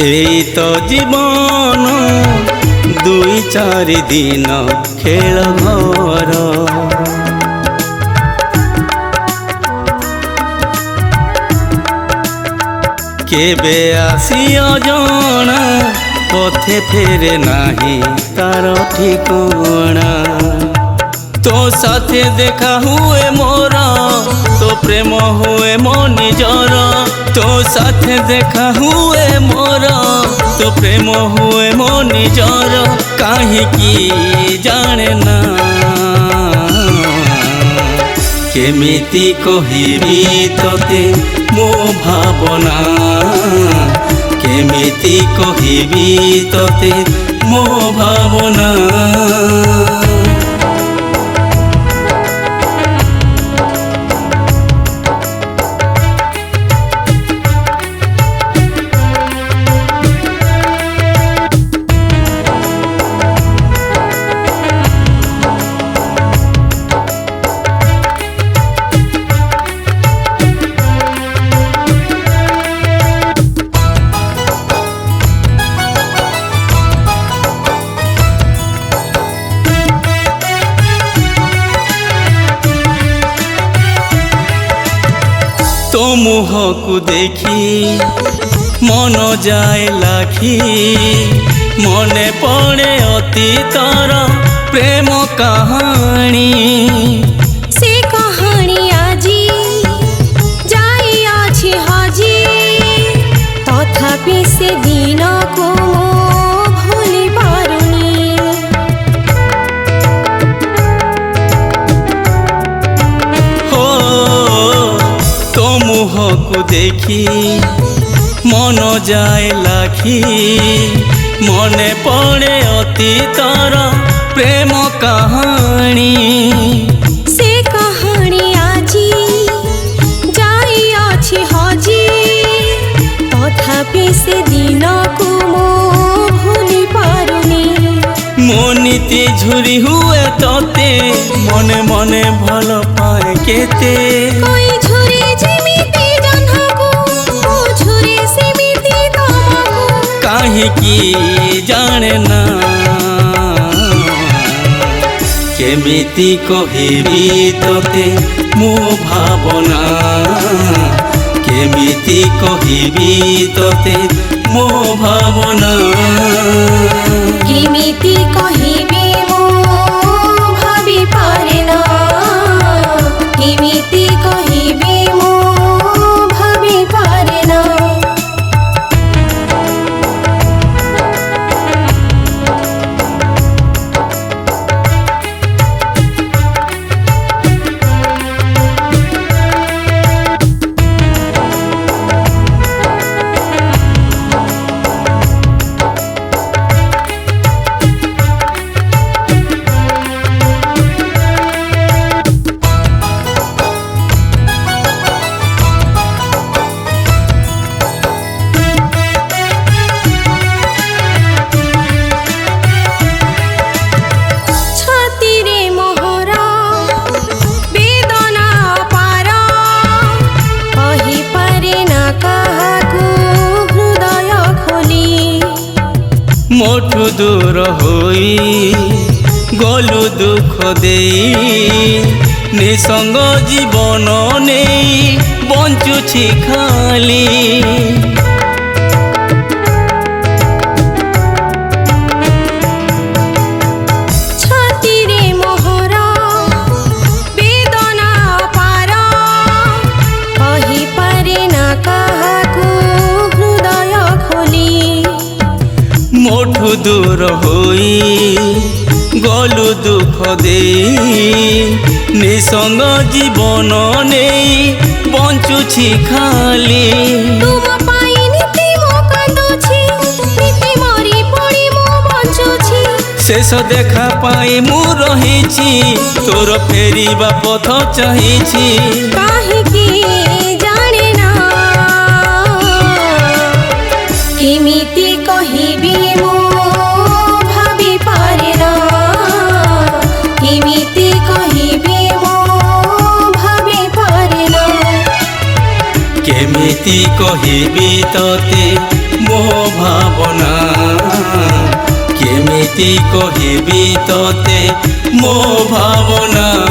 এই তো জীবন দুই চারি দিন খেল ঘর কেবে আসি অজଣା পথে ফেরে নাহি তার ঠিকনা তো সাথে দেখা হুয়ে মোর তো প্রেম হুয়ে মো নিজর তো সাথে দেখা হুয়ে মোর তো প্রেম হুয়ে মো নিজর কাহিকি জানে না কেমিতি কহিবি তোতে মো ভাবনা কেমিতি কহিবি তোতে মো ভাবনা तो मुह को देखी मन जाए लाखी मने पड़े अतीतर प्रेम कहानी से कहानी आजी जाई आछि हाजी तथापि से दिन को भूली पारुनी हो तो मुह को देखी मन जाए लाखी मने पड़े अतीतर प्रेम कहानी से कहानी आजी जाई आछि हाजी तथापि से दिन को भूली पारुनी मो नीति झुरी हुए तोते मने मने भल पाए केते कोई झुरी जिमिति जन्हको ओ झुरी सिमिति तमको काहिकी जाने ना केमिति कहिबी तोते मो भावना केमिति कहिबी तोते मो भावना केमिति कहिबी मो भाबी पारे ना केमिति कहिबी मो भाबी पारे ना मोठू दूर होई गलु दुख देई निसंग जीवन नहीं बंचुछि खाली मोठू दूर होई गलु दुख देई निसंग जीवन नहीं बंचुछि खाली तुम पाई नीति मो कांदुछि नीति मरी पड़ी मो बंचुछि शेष देखा पाई मु रहिछि तोर फेरिबा पथ चाहिछि काहिकी जाने ना केमिति कहिबी मो भाबी पारे ना केमिति कहिबी मो भाबी पारे ना केमिति कहिबी तोते ମୋ ଭାବନା କେମିତି କହିବି ତତେ ମୋ ଭାବନା।